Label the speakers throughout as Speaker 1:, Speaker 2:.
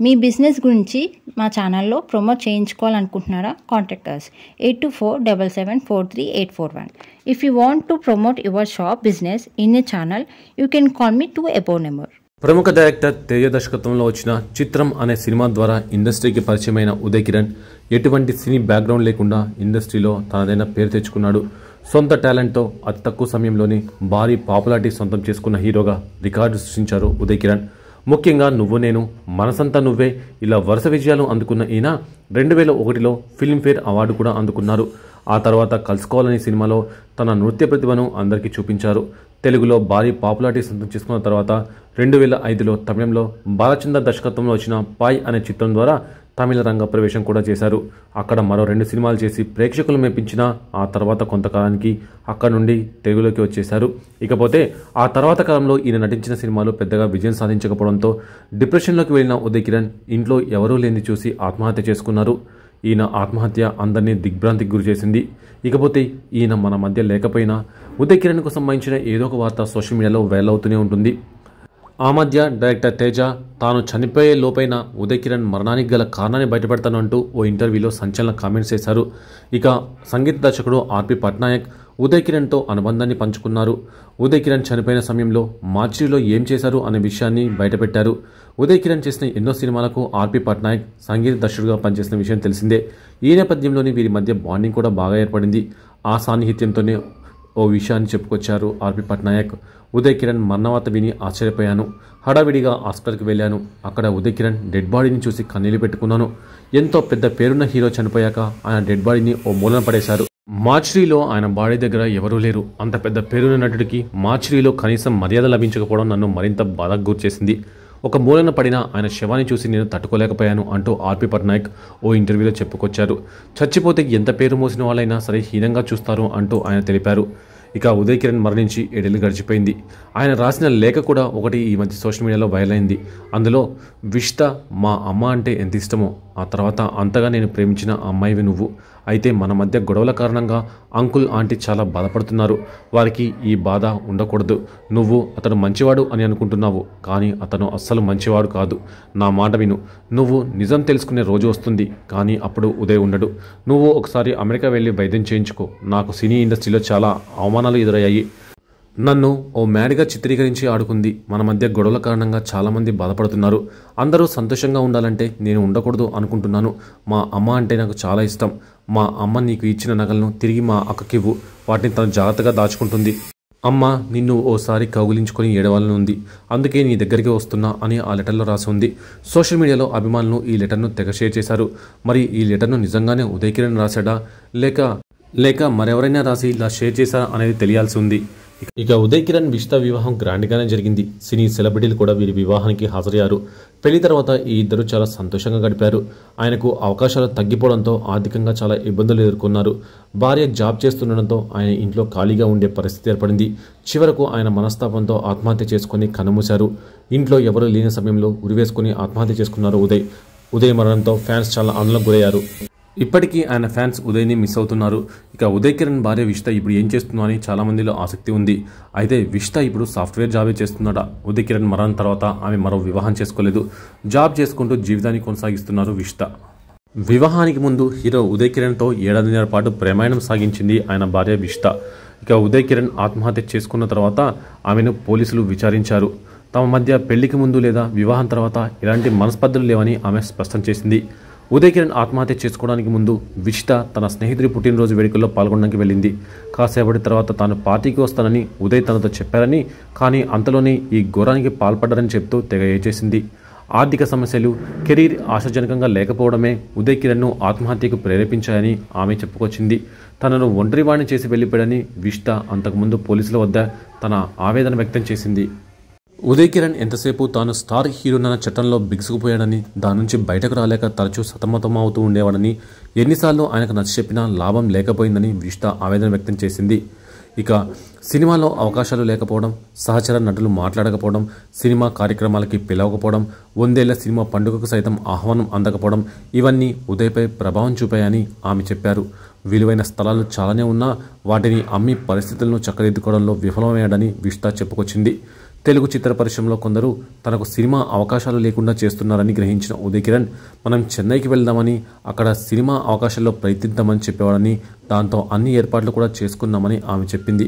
Speaker 1: మీ business గురించి మా ఛానల్లో ప్రమోట్ చేయించుకోవాలనుకుంటున్నారా? Contact us 8247743841. If you want to promote your shop business in a channel, you can call me to above number.
Speaker 2: ప్రముఖ director Teja దర్శకత్వంలో వచ్చిన చిత్రం అనే సినిమా ద్వారా ఇండస్ట్రీకి పరిచయమైన ఉదయ్ కిరణ్ ఎటువంటి సినీ బ్యాక్గ్రౌండ్ లేకుండా ఇండస్ట్రీలో తనదైన పేరు తెచ్చుకున్నాడు. సొంత టాలెంట్తో అతి తక్కువ సమయంలోనే భారీ పాపులారిటీ సొంతం చేసుకున్న హీరోగా రికార్డు సృష్టించారు ఉదయ్ కిరణ్. ముఖ్యంగా నువ్వు నేను, మనసంతా నువ్వే ఇలా వరుస విజయాలు అందుకున్న ఈయన 2001లో ఫిల్మ్ఫేర్ అవార్డు కూడా అందుకున్నారు. ఆ తర్వాత కలుసుకోవాలనే సినిమాలో తన నృత్య ప్రతిభను అందరికీ చూపించారు. తెలుగులో భారీ పాపులారిటీ సొంతం చేసుకున్న తర్వాత 2005లో తమిళంలో బాలచంద్ర దర్శకత్వంలో వచ్చిన పాయ్ అనే చిత్రం ద్వారా తమిళ రంగ ప్రవేశం కూడా చేశారు. అక్కడ మరో 2 సినిమాలు చేసి ప్రేక్షకులు మెప్పించిన ఆ తర్వాత కొంతకాలానికి అక్కడ నుండి తెలుగులోకి వచ్చేశారు. ఇకపోతే ఆ తర్వాత కాలంలో ఈయన నటించిన సినిమాలు పెద్దగా విజయం సాధించకపోవడంతో డిప్రెషన్లోకి వెళ్ళిన ఉదయ్ కిరణ్ ఇంట్లో ఎవరూ లేని చూసి ఆత్మహత్య చేసుకున్నారు. ఈయన ఆత్మహత్య అందరినీ దిగ్భ్రాంతికి గురి చేసింది. ఇకపోతే ఈయన మన మధ్య లేకపోయినా ఉదయ్ కిరణ్కు సంబంధించిన ఏదో ఒక వార్త సోషల్ మీడియాలో వైరల్ అవుతూనే ఉంటుంది. ఆ మధ్య డైరెక్టర్ తేజ తాను చనిపోయే లోపైన ఉదయ్ కిరణ్ మరణానికి గల కారణాన్ని బయటపెడతాను అంటూ ఓ ఇంటర్వ్యూలో సంచలన కామెంట్స్ చేశారు. ఇక సంగీత దర్శకుడు ఆర్పి పట్నాయక్ ఉదయ్ కిరణ్తో అనుబంధాన్ని పంచుకున్నారు. ఉదయ్ కిరణ్ చనిపోయిన సమయంలో మార్చిలో ఏం చేశారు అనే విషయాన్ని బయటపెట్టారు. ఉదయ్ కిరణ్ చేసిన ఎన్నో సినిమాలకు ఆర్పి పట్నాయక్ సంగీత దర్శకుడిగా పనిచేసిన విషయం తెలిసిందే. ఈ నేపథ్యంలోనే వీరి మధ్య బాండింగ్ కూడా బాగా ఏర్పడింది. ఆ సాన్నిహిత్యంతోనే ఓ విషయాన్ని చెప్పుకొచ్చారు ఆర్పి పట్నాయక్. ఉదయ్ కిరణ్ మరణవార్త విని ఆశ్చర్యపోయాను. హడావిడిగా హాస్పిటల్కి వెళ్ళాను. అక్కడ ఉదయ్ కిరణ్ డెడ్ బాడీని చూసి కన్నీళ్లు పెట్టుకున్నాను. ఎంతో పెద్ద పేరున్న హీరో చనిపోయాక ఆయన డెడ్ బాడీని ఓ మూలన పడేశారు. మార్చిలో ఆయన బాడీ దగ్గర ఎవరూ లేరు. అంత పెద్ద పేరున్న నటుడికి మార్చిలో కనీసం మర్యాద లభించకపోవడం నన్ను మరింత బాధకు గురిచేసింది. ఒక మూలన పడిన ఆయన శవాన్ని చూసి నేను తట్టుకోలేకపోయాను అంటూ ఆర్పి పట్నాయక్ ఓ ఇంటర్వ్యూలో చెప్పుకొచ్చారు. చచ్చిపోతే ఎంత పేరు మోసిన వాళ్ళైనా సరే హీనంగా చూస్తారు అంటూ ఆయన తెలిపారు. ఇక ఉదయ్ కిరణ్ మరణించి 7 ఏళ్లు గడిచిపోయింది. ఆయన రాసిన లేఖ కూడా ఒకటి ఈ మధ్య సోషల్ మీడియాలో వైరల్ అయింది. అందులో విష్త మా అమ్మ అంటే ఎంత ఇష్టమో, ఆ తర్వాత అంతగా నేను ప్రేమించిన అమ్మాయివి నువ్వు. అయితే మన మధ్య గొడవల కారణంగా అంకుల్ ఆంటీ చాలా బాధపడుతున్నారు. వారికి ఈ బాధ ఉండకూడదు. నువ్వు అతను మంచివాడు అని అనుకుంటున్నావు, కానీ అతను అస్సలు మంచివాడు కాదు. నా మాట విను. నువ్వు నిజం తెలుసుకునే రోజు వస్తుంది, కానీ అప్పుడు ఉదయ్ ఉండడు. నువ్వు ఒకసారి అమెరికా వెళ్ళి వైద్యం చేయించుకో. నాకు సినీ ఇండస్ట్రీలో చాలా అవమానాలు ఎదురయ్యాయి. నన్ను ఓ మ్యాడ్గా చిత్రీకరించి ఆడుకుంది. మన మధ్య గొడవల కారణంగా చాలామంది బాధపడుతున్నారు. అందరూ సంతోషంగా ఉండాలంటే నేను ఉండకూడదు అనుకుంటున్నాను. మా అమ్మ అంటే నాకు చాలా ఇష్టం. మా అమ్మ నీకు ఇచ్చిన నగలను తిరిగి మా అక్కకివ్వు. వాటిని తను జాగ్రత్తగా దాచుకుంటుంది. అమ్మ నిన్ను ఓసారి కౌగిలించుకొని ఏడవాలని ఉంది. అందుకే నీ దగ్గరికి వస్తున్నా అని ఆ లెటర్లో రాసి ఉంది. సోషల్ మీడియాలో అభిమానులు ఈ లెటర్ను తెగ షేర్ చేశారు. మరి ఈ లెటర్ను నిజంగానే ఉదయ్ కిరణ్ రాశాడా లేక మరెవరైనా రాసి ఇలా షేర్ చేశారా అనేది తెలియాల్సి ఉంది. ఇక ఉదయ్ కిరణ్ విష్త వివాహం గ్రాండ్గానే జరిగింది. సినీ సెలబ్రిటీలు కూడా వీరి వివాహానికి హాజరయ్యారు. పెళ్లి తర్వాత ఈ ఇద్దరు చాలా సంతోషంగా గడిపారు. ఆయనకు అవకాశాలు తగ్గిపోవడంతో ఆర్థికంగా చాలా ఇబ్బందులు ఎదుర్కొన్నారు. భార్య జాబ్ చేస్తుండడంతో ఆయన ఇంట్లో ఖాళీగా ఉండే పరిస్థితి ఏర్పడింది. చివరకు ఆయన మనస్తాపంతో ఆత్మహత్య చేసుకుని కన్నుమూశారు. ఇంట్లో ఎవరూ లేని సమయంలో ఉరివేసుకుని ఆత్మహత్య చేసుకున్నారు ఉదయ్ మరణంతో ఫ్యాన్స్ చాలా ఆందోళనకు గురయ్యారు. ఇప్పటికీ ఆయన ఫ్యాన్స్ ఉదయ్ని మిస్ అవుతున్నారు. ఇక ఉదయ్ కిరణ్ భార్య విష్త ఇప్పుడు ఏం చేస్తుందో అని చాలా మందిలో ఆసక్తి ఉంది. అయితే విష్త ఇప్పుడు సాఫ్ట్వేర్ జాబే చేస్తున్నాడా? ఉదయ్ కిరణ్ మరణం తర్వాత ఆమె మరో వివాహం చేసుకోలేదు. జాబ్ చేసుకుంటూ జీవితాన్ని కొనసాగిస్తున్నారు విష్త. వివాహానికి ముందు హీరో ఉదయ్ కిరణ్తో 7 ఏళ్ల పాటు ప్రేమాయణం సాగించింది ఆయన భార్య విష్త. ఇక ఉదయ్ కిరణ్ ఆత్మహత్య చేసుకున్న తర్వాత ఆమెను పోలీసులు విచారించారు. తమ మధ్య పెళ్లికి ముందు లేదా వివాహం తర్వాత ఎలాంటి మనస్పర్ధలు లేవని ఆమె స్పష్టం చేసింది. ఉదయ్ కిరణ్ ఆత్మహత్య చేసుకోవడానికి ముందు విష్త తన స్నేహితుడి పుట్టినరోజు వేడుకల్లో పాల్గొనడానికి వెళ్ళింది. కాసేపటి తర్వాత తాను పార్టీకి వస్తానని ఉదయ్ తనతో చెప్పారని, కానీ అంతలోనే ఈ ఘోరానికి పాల్పడ్డారని చెప్తూ తెగ ఏచేసింది. ఆర్థిక సమస్యలు, కెరీర్ ఆశాజనకంగా లేకపోవడమే ఉదయ్ కిరణ్ను ఆత్మహత్యకు ప్రేరేపించాయని ఆమె చెప్పుకొచ్చింది. తనను ఒంటరివాణ్ణి చేసి వెళ్ళిపోయాడని విష్త అంతకుముందు పోలీసుల వద్ద తన ఆవేదన వ్యక్తం చేసింది. ఉదయ్ కిరణ్ ఎంతసేపు తాను స్టార్ హీరోనన్న చట్టంలో బిగుసుకుపోయాడని, దాని నుంచి బయటకు రాలేక తరచూ సతమతమవుతూ ఉండేవాడని, ఎన్నిసార్లు ఆయనకు నచ్చ చెప్పినా లాభం లేకపోయిందని విష్ట ఆవేదన వ్యక్తం చేసింది. ఇక సినిమాలో అవకాశాలు లేకపోవడం, సహచర నటులు మాట్లాడకపోవడం, సినిమా కార్యక్రమాలకి పిలవకపోవడం, 100 ఏళ్ల సినిమా పండుగకు సైతం ఆహ్వానం అందకపోవడం ఇవన్నీ ఉదయ్పై ప్రభావం చూపాయని ఆమె చెప్పారు. విలువైన స్థలాలు చాలానే ఉన్నా వాటిని అమ్మి పరిస్థితులను చక్కదిద్దుకోవడంలో విఫలమయ్యాడని విష్ట చెప్పుకొచ్చింది. తెలుగు చిత్ర పరిశ్రమలో కొందరు తనకు సినిమా అవకాశాలు లేకుండా చేస్తున్నారని గ్రహించిన ఉదయ్ కిరణ్ మనం చెన్నైకి వెళ్దామని, అక్కడ సినిమా అవకాశాల్లో ప్రయత్నిద్దామని చెప్పేవాడని, దాంతో అన్ని ఏర్పాట్లు కూడా చేసుకున్నామని ఆమె చెప్పింది.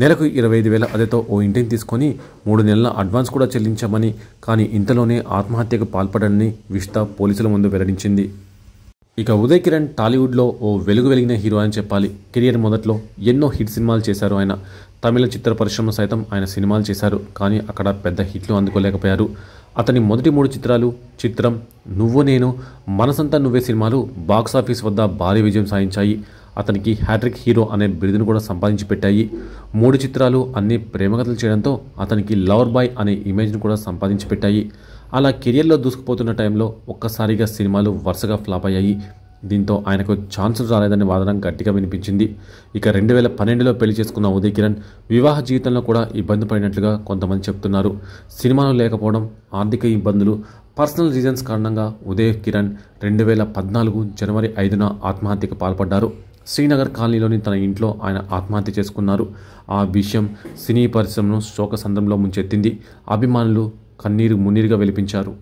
Speaker 2: నెలకు 25,000 అదేతో ఓ ఇంటిని తీసుకొని 3 నెలల అడ్వాన్స్ కూడా చెల్లించామని, కానీ ఇంతలోనే ఆత్మహత్యకు పాల్పడని విష్తా పోలీసుల ముందు వెల్లడించింది. ఇక ఉదయ్ కిరణ్ టాలీవుడ్లో ఓ వెలిగిన హీరో అని చెప్పాలి. కెరియర్ మొదట్లో ఎన్నో హిట్ సినిమాలు చేశారు ఆయన. తమిళ చిత్ర పరిశ్రమ సైతం ఆయన సినిమాలు చేశారు, కానీ అక్కడ పెద్ద హిట్లు అందుకోలేకపోయారు. అతని మొదటి 3 చిత్రాలు చిత్రం, నువ్వు నేను, మనసంతా నువ్వే సినిమాలు బాక్సాఫీస్ వద్ద భారీ విజయం సాధించాయి. అతనికి హ్యాట్రిక్ హీరో అనే బిరుదును కూడా సంపాదించి పెట్టాయి. 3 చిత్రాలు అన్ని ప్రేమకథలు చేయడంతో అతనికి లవర్ బాయ్ అనే ఇమేజ్ను కూడా సంపాదించి పెట్టాయి. అలా కెరియర్లో దూసుకుపోతున్న టైంలో ఒక్కసారిగా సినిమాలు వరుసగా ఫ్లాప్ అయ్యాయి. దీంతో ఆయనకు ఛాన్సులు రాలేదనే వాదన గట్టిగా వినిపించింది. ఇక 2012లో పెళ్లి చేసుకున్న ఉదయ్ కిరణ్ వివాహ జీవితంలో కూడా ఇబ్బంది పడినట్లుగా కొంతమంది చెప్తున్నారు. సినిమాలు లేకపోవడం, ఆర్థిక ఇబ్బందులు, పర్సనల్ రీజన్స్ కారణంగా ఉదయ్ కిరణ్ 2014 జనవరి 5న ఆత్మహత్యకు పాల్పడ్డారు. శ్రీనగర్ కాలనీలోని తన ఇంట్లో ఆయన ఆత్మహత్య చేసుకున్నారు. ఆ విషయం సినీ పరిశ్రమను శోక సంద్రంలో ముంచెత్తింది. అభిమానులు కన్నీరు మున్నీరుగా వెలిపించారు.